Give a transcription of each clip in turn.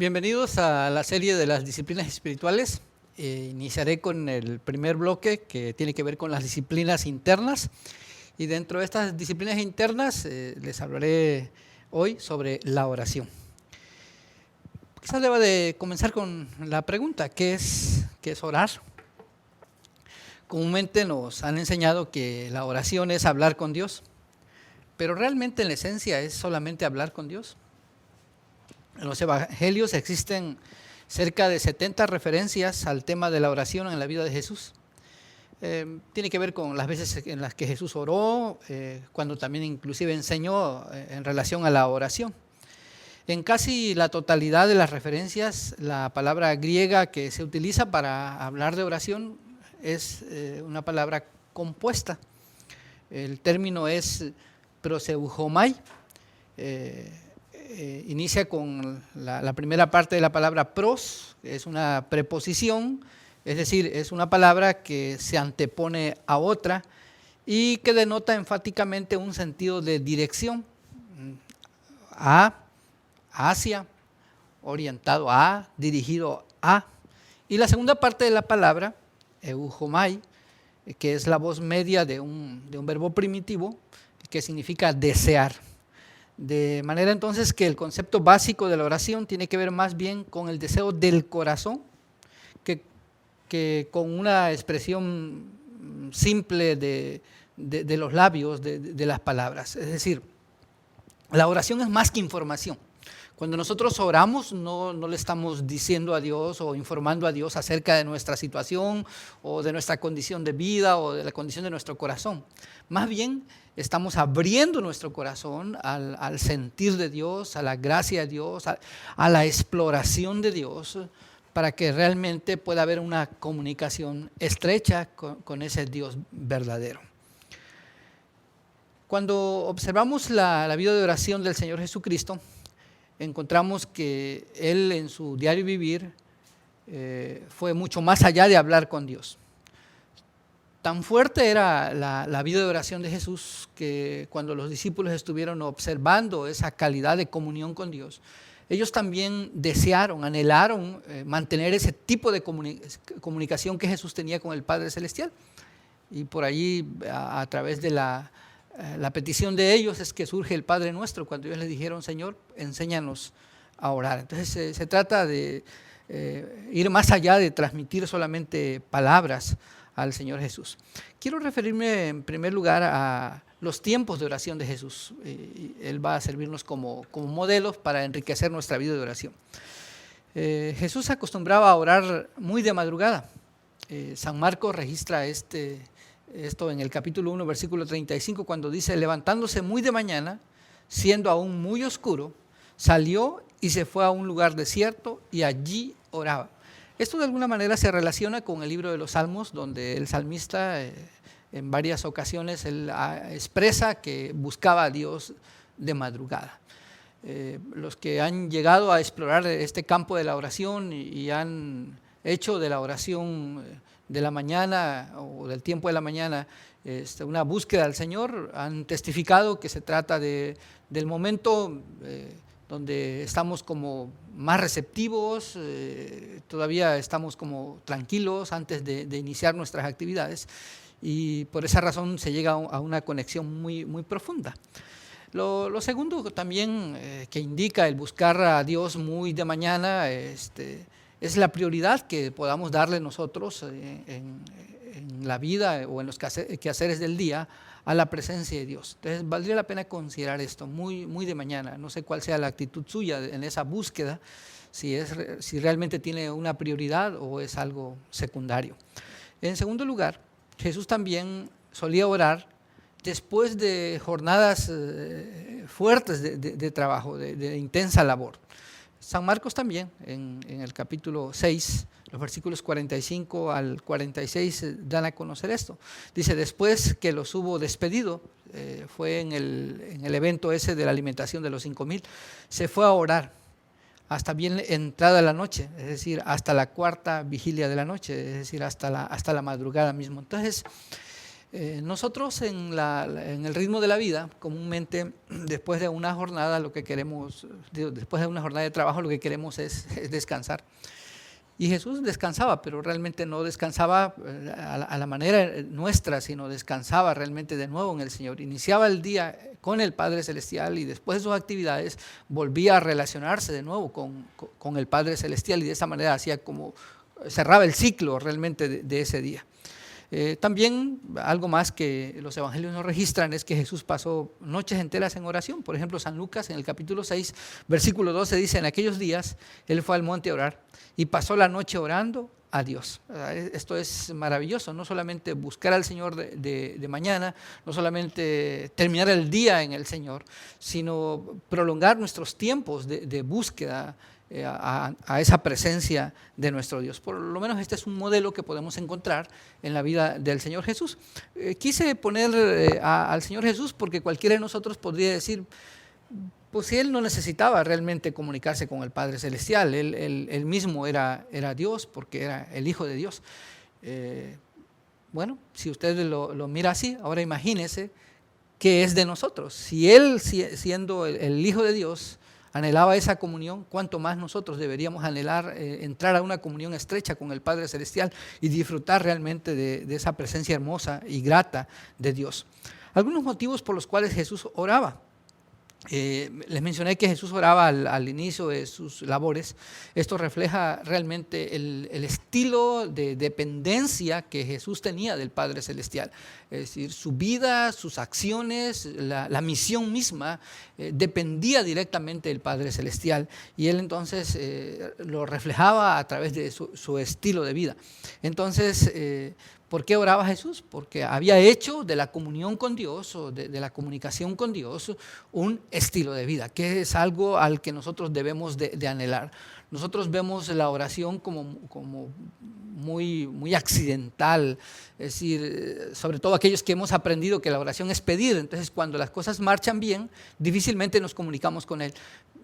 Bienvenidos a la serie de las disciplinas espirituales. Iniciaré con el primer bloque que tiene que ver con las disciplinas internas. Y dentro de estas disciplinas internas les hablaré hoy sobre la oración. Quizás deba de comenzar con la pregunta, ¿qué es orar? Comúnmente nos han enseñado que la oración es hablar con Dios, pero realmente en la esencia es solamente hablar con Dios. En los evangelios existen cerca de 70 referencias al tema de la oración en la vida de Jesús. Tiene que ver con las veces en las que Jesús oró, cuando también inclusive enseñó en relación a la oración. En casi la totalidad de las referencias, la palabra griega que se utiliza para hablar de oración es una palabra compuesta. El término es proseujomai. Inicia con la primera parte de la palabra pros, que es una preposición, es decir, es una palabra que se antepone a otra y que denota enfáticamente un sentido de dirección, hacia, orientado a, dirigido a. Y la segunda parte de la palabra, eujomai, que es la voz media de un verbo primitivo que significa desear. De manera entonces que el concepto básico de la oración tiene que ver más bien con el deseo del corazón que con una expresión simple de los labios, de las palabras. Es decir, la oración es más que información. Cuando nosotros oramos no le estamos diciendo a Dios o informando a Dios acerca de nuestra situación o de nuestra condición de vida o de la condición de nuestro corazón. Más bien estamos abriendo nuestro corazón al sentir de Dios, a la gracia de Dios, a la exploración de Dios, para que realmente pueda haber una comunicación estrecha con ese Dios verdadero. Cuando observamos la vida de oración del Señor Jesucristo, encontramos que Él en su diario vivir fue mucho más allá de hablar con Dios. Tan fuerte era la vida de oración de Jesús que cuando los discípulos estuvieron observando esa calidad de comunión con Dios, ellos también desearon, anhelaron mantener ese tipo de comunicación que Jesús tenía con el Padre Celestial. Y por allí, a través de la petición de ellos es que surge el Padre Nuestro, cuando ellos le dijeron: Señor, enséñanos a orar. Entonces se trata de ir más allá de transmitir solamente palabras al Señor Jesús. Quiero referirme en primer lugar a los tiempos de oración de Jesús. Él va a servirnos como modelos para enriquecer nuestra vida de oración. Jesús acostumbraba a orar muy de madrugada. San Marcos registra esto en el capítulo 1, versículo 35, cuando dice: levantándose muy de mañana, siendo aún muy oscuro, salió y se fue a un lugar desierto y allí oraba. Esto de alguna manera se relaciona con el libro de los Salmos, donde el salmista en varias ocasiones él expresa que buscaba a Dios de madrugada. Los que han llegado a explorar este campo de la oración y han hecho de la oración de la mañana o del tiempo de la mañana una búsqueda al Señor, han testificado que se trata del momento donde estamos como más receptivos, todavía estamos como tranquilos antes de iniciar nuestras actividades, y por esa razón se llega a una conexión muy, muy profunda. Lo segundo también que indica el buscar a Dios muy de mañana es la prioridad que podamos darle nosotros en la vida o en los quehaceres del día a la presencia de Dios. Entonces valdría la pena considerar esto muy, muy de mañana. No sé cuál sea la actitud suya en esa búsqueda, si realmente tiene una prioridad o es algo secundario. En segundo lugar, Jesús también solía orar después de jornadas fuertes de trabajo, de intensa labor. San Marcos también, en el capítulo 6, los versículos 45 al 46 dan a conocer esto. Dice: después que los hubo despedido, fue en el evento ese de la alimentación de los 5,000, se fue a orar hasta bien entrada la noche, es decir, hasta la cuarta vigilia de la noche, es decir, hasta la madrugada mismo. Entonces, Nosotros en el ritmo de la vida, comúnmente después de una jornada después de una jornada de trabajo, lo que queremos es descansar. Y Jesús descansaba, pero realmente no descansaba a la manera nuestra, sino descansaba realmente de nuevo en el Señor. Iniciaba el día con el Padre Celestial y después de sus actividades volvía a relacionarse de nuevo con el Padre Celestial, y de esa manera hacía como cerraba el ciclo realmente de ese día. También algo más que los evangelios nos registran es que Jesús pasó noches enteras en oración. Por ejemplo, San Lucas en el capítulo 6, versículo 12 dice: en aquellos días Él fue al monte a orar y pasó la noche orando a Dios. Esto es maravilloso, no solamente buscar al Señor de mañana, no solamente terminar el día en el Señor, sino prolongar nuestros tiempos de búsqueda a esa presencia de nuestro Dios. Por lo menos este es un modelo que podemos encontrar en la vida del Señor Jesús. Quise poner al Señor Jesús porque cualquiera de nosotros podría decir, pues si Él no necesitaba realmente comunicarse con el Padre Celestial, Él mismo era Dios porque era el Hijo de Dios. Bueno, si usted lo mira así, ahora imagínese qué es de nosotros. Si Él, siendo el Hijo de Dios, anhelaba esa comunión, cuánto más nosotros deberíamos anhelar entrar a una comunión estrecha con el Padre Celestial y disfrutar realmente de esa presencia hermosa y grata de Dios. Algunos motivos por los cuales Jesús oraba. Les mencioné que Jesús oraba al inicio de sus labores. Esto refleja realmente el estilo de dependencia que Jesús tenía del Padre Celestial. Es decir, su vida, sus acciones, la misión misma dependía directamente del Padre Celestial, y Él entonces lo reflejaba a través de su estilo de vida. Entonces, ¿por qué oraba Jesús? Porque había hecho de la comunión con Dios o de la comunicación con Dios un estilo de vida, que es algo al que nosotros debemos de anhelar. Nosotros vemos la oración como muy accidental, es decir, sobre todo aquellos que hemos aprendido que la oración es pedir. Entonces, cuando las cosas marchan bien, difícilmente nos comunicamos con Él.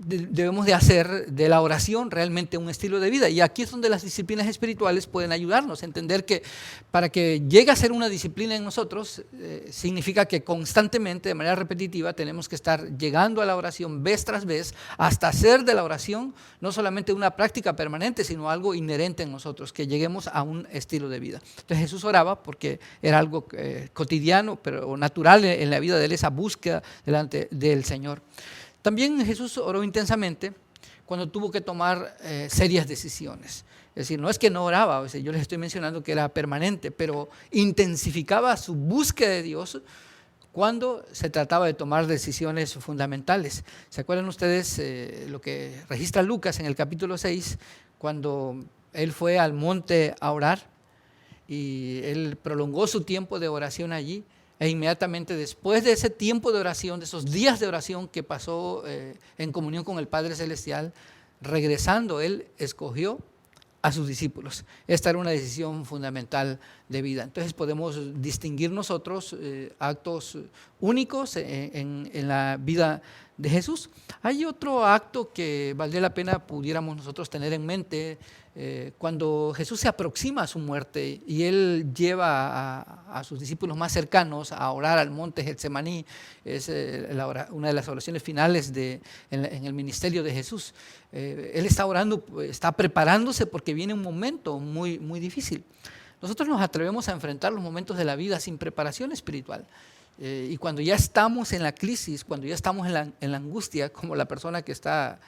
Debemos de hacer de la oración realmente un estilo de vida, y aquí es donde las disciplinas espirituales pueden ayudarnos a entender que para que llegue a ser una disciplina en nosotros, significa que constantemente, de manera repetitiva, tenemos que estar llegando a la oración vez tras vez hasta hacer de la oración no solamente una práctica permanente, sino algo inherente en nosotros, que lleguemos a un estilo de vida. Entonces Jesús oraba porque era algo cotidiano, pero natural en la vida de Él, esa búsqueda delante del Señor. También Jesús oró intensamente cuando tuvo que tomar serias decisiones. Es decir, no es que no oraba, o sea, yo les estoy mencionando que era permanente, pero intensificaba su búsqueda de Dios cuando se trataba de tomar decisiones fundamentales. ¿Se acuerdan ustedes lo que registra Lucas en el capítulo 6, cuando Él fue al monte a orar y Él prolongó su tiempo de oración allí? E inmediatamente después de ese tiempo de oración, de esos días de oración que pasó en comunión con el Padre Celestial, regresando, Él escogió a sus discípulos. Esta era una decisión fundamental de vida. Entonces podemos distinguir nosotros actos únicos en la vida de Jesús. Hay otro acto que valdría la pena pudiéramos nosotros tener en mente cuando Jesús se aproxima a su muerte y Él lleva a sus discípulos más cercanos a orar al monte Getsemaní. Es una de las oraciones finales en el ministerio de Jesús. Él está orando, está preparándose porque viene un momento muy, muy difícil. Nosotros nos atrevemos a enfrentar los momentos de la vida sin preparación espiritual. Y cuando ya estamos en la crisis, cuando ya estamos en la angustia, como la persona que está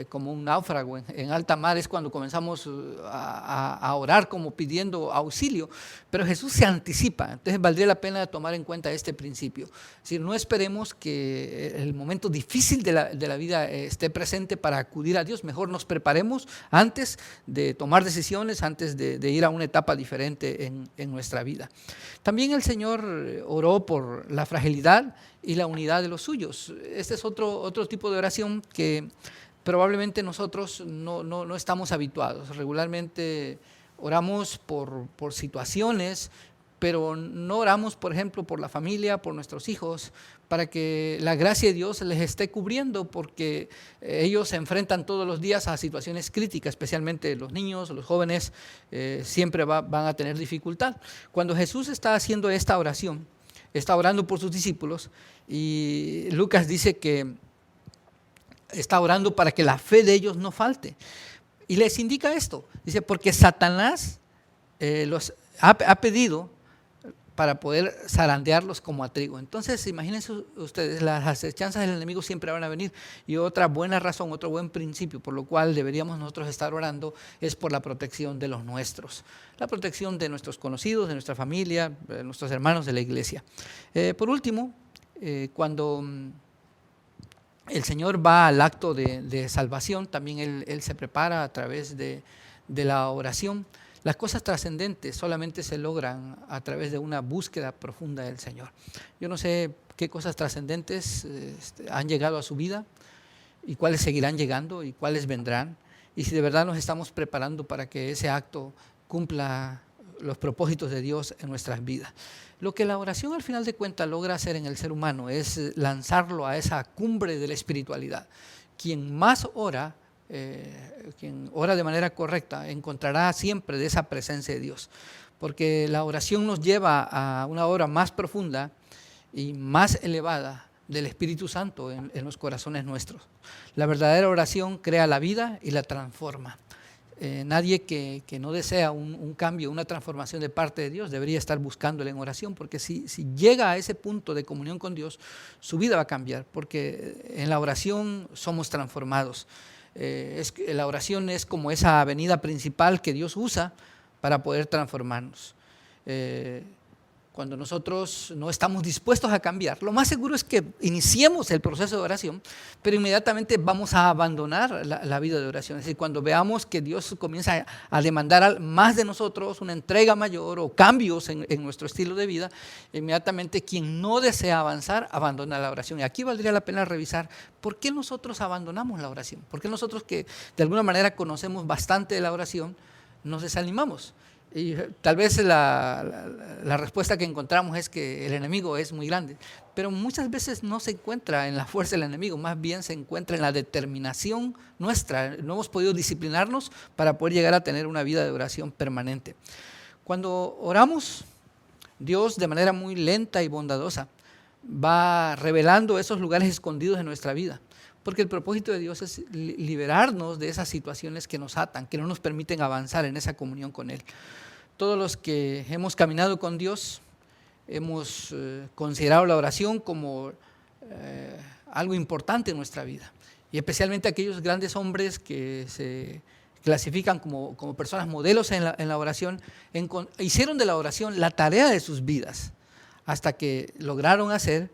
como un náufrago en alta mar, es cuando comenzamos a orar como pidiendo auxilio. Pero Jesús se anticipa, entonces valdría la pena tomar en cuenta este principio. Es decir, no esperemos que el momento difícil de la vida esté presente para acudir a Dios. Mejor nos preparemos antes de tomar decisiones, antes de ir a una etapa diferente en nuestra vida. También el Señor oró por la fragilidad y la unidad de los suyos. Este es otro tipo de oración que probablemente nosotros no estamos habituados. Regularmente oramos por situaciones, pero no oramos, por ejemplo, por la familia, por nuestros hijos, para que la gracia de Dios les esté cubriendo, porque ellos se enfrentan todos los días a situaciones críticas, especialmente los niños, los jóvenes, siempre van a tener dificultad. Cuando Jesús está haciendo esta oración, está orando por sus discípulos, y Lucas dice que está orando para que la fe de ellos no falte. Y les indica esto, dice, porque Satanás los ha pedido para poder zarandearlos como a trigo. Entonces, imagínense ustedes, las acechanzas del enemigo siempre van a venir. Y otra buena razón, otro buen principio por lo cual deberíamos nosotros estar orando es por la protección de los nuestros. La protección de nuestros conocidos, de nuestra familia, de nuestros hermanos de la iglesia. Por último, cuando el Señor va al acto de salvación, también Él se prepara a través de la oración. Las cosas trascendentes solamente se logran a través de una búsqueda profunda del Señor. Yo no sé qué cosas trascendentes han llegado a su vida y cuáles seguirán llegando y cuáles vendrán. Y si de verdad nos estamos preparando para que ese acto cumpla los propósitos de Dios en nuestras vidas. Lo que la oración al final de cuentas logra hacer en el ser humano es lanzarlo a esa cumbre de la espiritualidad. Quien más ora, quien ora de manera correcta, encontrará siempre de esa presencia de Dios, porque la oración nos lleva a una obra más profunda y más elevada del Espíritu Santo en los corazones nuestros. La verdadera oración crea la vida y la transforma. Nadie que no desea un cambio, una transformación de parte de Dios debería estar buscándole en oración, porque si llega a ese punto de comunión con Dios, su vida va a cambiar, porque en la oración somos transformados. La oración es como esa avenida principal que Dios usa para poder transformarnos. Cuando nosotros no estamos dispuestos a cambiar, lo más seguro es que iniciemos el proceso de oración, pero inmediatamente vamos a abandonar la vida de oración. Es decir, cuando veamos que Dios comienza a demandar más de nosotros, una entrega mayor o cambios en nuestro estilo de vida, inmediatamente quien no desea avanzar, abandona la oración. Y aquí valdría la pena revisar por qué nosotros abandonamos la oración, por qué nosotros que de alguna manera conocemos bastante de la oración, nos desanimamos. Y tal vez la respuesta que encontramos es que el enemigo es muy grande, pero muchas veces no se encuentra en la fuerza del enemigo, más bien se encuentra en la determinación nuestra. No hemos podido disciplinarnos para poder llegar a tener una vida de oración permanente. Cuando oramos, Dios de manera muy lenta y bondadosa va revelando esos lugares escondidos en nuestra vida, porque el propósito de Dios es liberarnos de esas situaciones que nos atan, que no nos permiten avanzar en esa comunión con Él. Todos los que hemos caminado con Dios hemos considerado la oración como algo importante en nuestra vida, y especialmente aquellos grandes hombres que se clasifican como personas modelos en la oración, hicieron de la oración la tarea de sus vidas, hasta que lograron hacer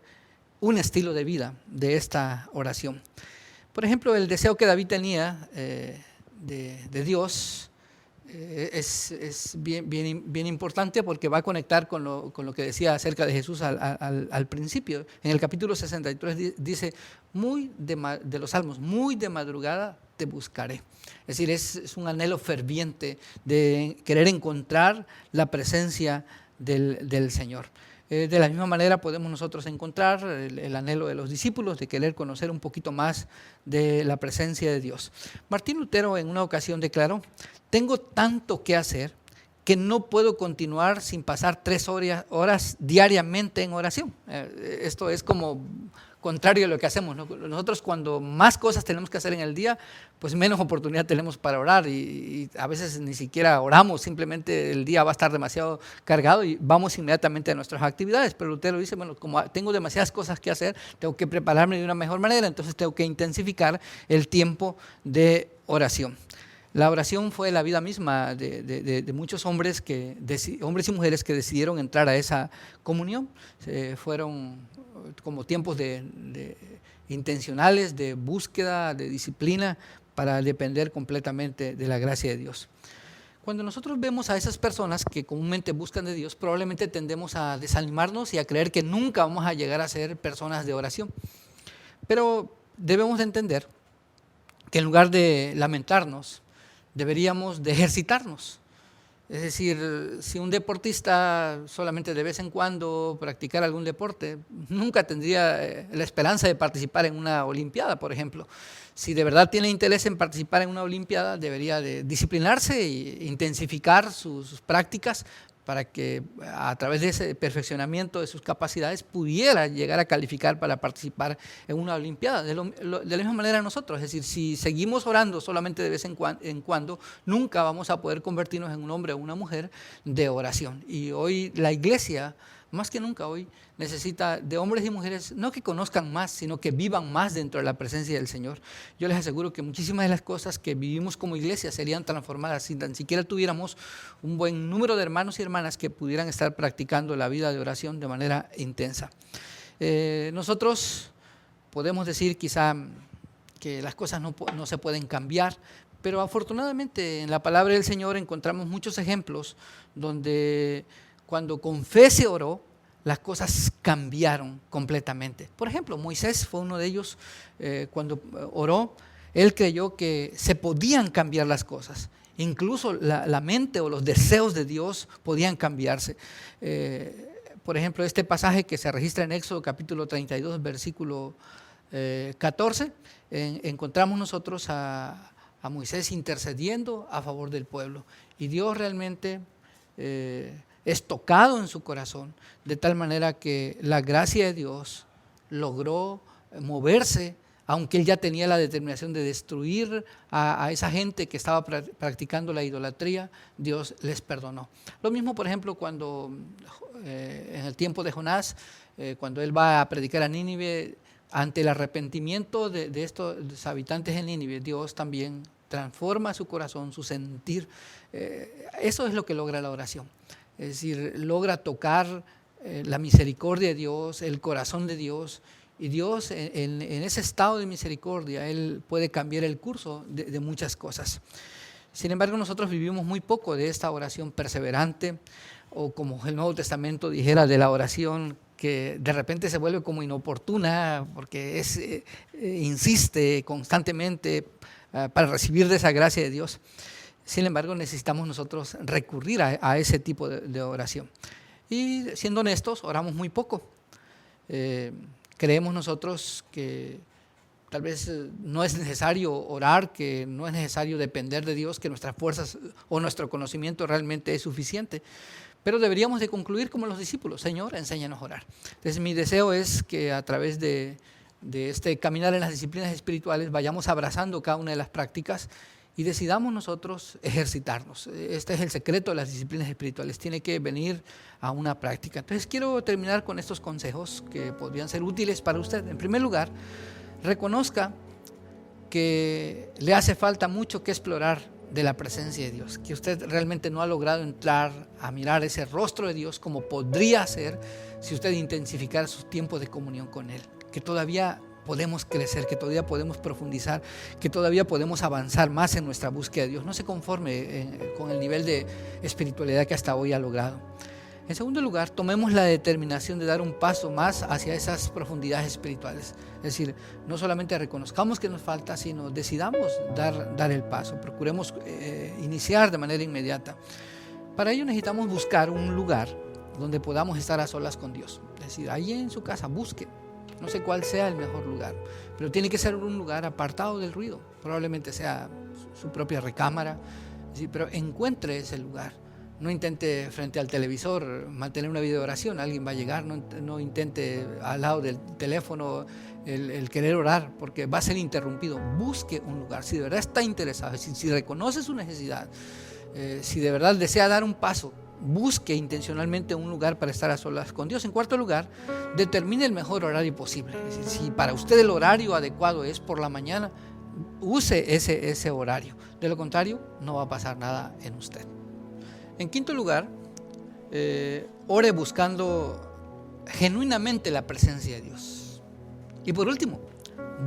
un estilo de vida de esta oración. Por ejemplo, el deseo que David tenía de Dios es bien importante, porque va a conectar con lo que decía acerca de Jesús al principio. En el capítulo 63 dice, de los Salmos, muy de madrugada te buscaré. Es decir, es un anhelo ferviente de querer encontrar la presencia del Señor. De la misma manera podemos nosotros encontrar el anhelo de los discípulos de querer conocer un poquito más de la presencia de Dios. Martín Lutero en una ocasión declaró, tengo tanto que hacer que no puedo continuar sin pasar 3 horas diariamente en oración. Esto es como contrario a lo que hacemos, ¿no? Nosotros cuando más cosas tenemos que hacer en el día, pues menos oportunidad tenemos para orar, y a veces ni siquiera oramos, simplemente el día va a estar demasiado cargado y vamos inmediatamente a nuestras actividades. Pero Lutero dice, bueno, como tengo demasiadas cosas que hacer, tengo que prepararme de una mejor manera, entonces tengo que intensificar el tiempo de oración. La oración fue la vida misma de muchos hombres y mujeres que decidieron entrar a esa comunión. Fueron como tiempos intencionales de búsqueda, de disciplina, para depender completamente de la gracia de Dios. Cuando nosotros vemos a esas personas que comúnmente buscan de Dios, probablemente tendemos a desanimarnos y a creer que nunca vamos a llegar a ser personas de oración. Pero debemos de entender que en lugar de lamentarnos, deberíamos de ejercitarnos. Es decir, si un deportista solamente de vez en cuando practicara algún deporte, nunca tendría la esperanza de participar en una olimpiada, por ejemplo. Si de verdad tiene interés en participar en una olimpiada, debería de disciplinarse e intensificar sus prácticas para que a través de ese perfeccionamiento de sus capacidades pudiera llegar a calificar para participar en una olimpiada. De la misma manera nosotros, es decir, si seguimos orando solamente de vez en cuando, nunca vamos a poder convertirnos en un hombre o una mujer de oración. Y hoy la iglesia, más que nunca hoy, necesita de hombres y mujeres no que conozcan más, sino que vivan más dentro de la presencia del Señor. Yo les aseguro que muchísimas de las cosas que vivimos como iglesia serían transformadas si tan siquiera tuviéramos un buen número de hermanos y hermanas que pudieran estar practicando la vida de oración de manera intensa. Nosotros podemos decir quizá que las cosas no se pueden cambiar, pero afortunadamente en la palabra del Señor encontramos muchos ejemplos donde cuando con fe se oró, las cosas cambiaron completamente. Por ejemplo, Moisés fue uno de ellos. Cuando oró, él creyó que se podían cambiar las cosas. Incluso la mente o los deseos de Dios podían cambiarse. Por ejemplo, este pasaje que se registra en Éxodo capítulo 32, versículo 14, encontramos nosotros a Moisés intercediendo a favor del pueblo. Y Dios realmente es tocado en su corazón, de tal manera que la gracia de Dios logró moverse, aunque él ya tenía la determinación de destruir a esa gente que estaba practicando la idolatría. Dios les perdonó. Lo mismo, por ejemplo, cuando en el tiempo de Jonás, cuando él va a predicar a Nínive, ante el arrepentimiento de estos habitantes de Nínive, Dios también transforma su corazón, su sentir. Eso es lo que logra la oración. Es decir, logra tocar la misericordia de Dios, el corazón de Dios, y Dios en ese estado de misericordia, Él puede cambiar el curso de muchas cosas. Sin embargo, nosotros vivimos muy poco de esta oración perseverante, o como el Nuevo Testamento dijera, de la oración que de repente se vuelve como inoportuna, porque insiste constantemente para recibir de esa gracia de Dios. Sin embargo, necesitamos nosotros recurrir a ese tipo de oración. Y siendo honestos, oramos muy poco. Creemos nosotros que tal vez no es necesario orar, que no es necesario depender de Dios, que nuestras fuerzas o nuestro conocimiento realmente es suficiente. Pero deberíamos de concluir como los discípulos: Señor, enséñanos a orar. Entonces mi deseo es que a través de este caminar en las disciplinas espirituales vayamos abrazando cada una de las prácticas y decidamos nosotros ejercitarnos. Este es el secreto de las disciplinas espirituales, tiene que venir a una práctica. Entonces quiero terminar con estos consejos que podrían ser útiles para usted. En primer lugar, reconozca que le hace falta mucho que explorar de la presencia de Dios, que usted realmente no ha logrado entrar a mirar ese rostro de Dios como podría ser si usted intensificara sus tiempos de comunión con Él, que todavía podemos crecer, que todavía podemos profundizar, que todavía podemos avanzar más en nuestra búsqueda de Dios. No se conforme con el nivel de espiritualidad que hasta hoy ha logrado. En segundo lugar, tomemos la determinación de dar un paso más hacia esas profundidades espirituales. Es decir, no solamente reconozcamos que nos falta, sino decidamos dar el paso. Procuremos iniciar de manera inmediata. Para ello necesitamos buscar un lugar donde podamos estar a solas con Dios. Es decir, ahí en su casa busque. No sé cuál sea el mejor lugar, pero tiene que ser un lugar apartado del ruido. Probablemente sea su propia recámara, ¿sí? Pero encuentre ese lugar. No intente frente al televisor mantener una videoración, alguien va a llegar. No intente al lado del teléfono el querer orar, porque va a ser interrumpido. Busque un lugar, si de verdad está interesado, si reconoce su necesidad, si de verdad desea dar un paso, busque intencionalmente un lugar para estar a solas con Dios. En cuarto lugar, determine el mejor horario posible. Es decir, si para usted el horario adecuado es por la mañana, use ese horario. De lo contrario, no va a pasar nada en usted. En quinto lugar, ore buscando genuinamente la presencia de Dios. Y por último,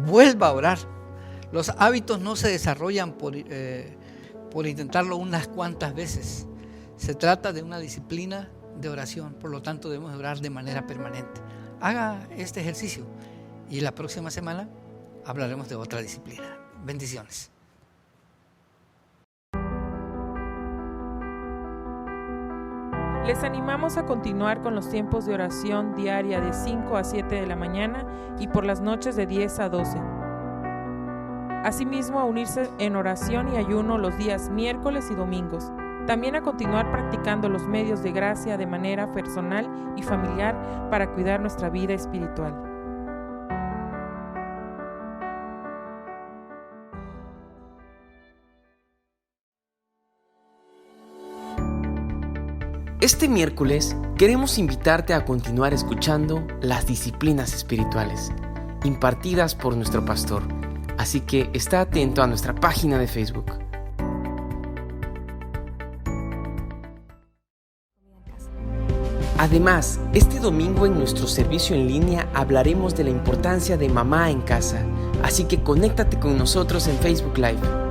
vuelva a orar. Los hábitos no se desarrollan por intentarlo unas cuantas veces. Se trata de una disciplina de oración, por lo tanto debemos orar de manera permanente. Haga este ejercicio y la próxima semana hablaremos de otra disciplina. Bendiciones. Les animamos a continuar con los tiempos de oración diaria de 5 a 7 de la mañana y por las noches de 10 a 12. Asimismo, a unirse en oración y ayuno los días miércoles y domingos. También a continuar practicando los medios de gracia de manera personal y familiar para cuidar nuestra vida espiritual. Este miércoles queremos invitarte a continuar escuchando las disciplinas espirituales impartidas por nuestro pastor, así que está atento a nuestra página de Facebook. Además, este domingo en nuestro servicio en línea hablaremos de la importancia de mamá en casa, así que conéctate con nosotros en Facebook Live.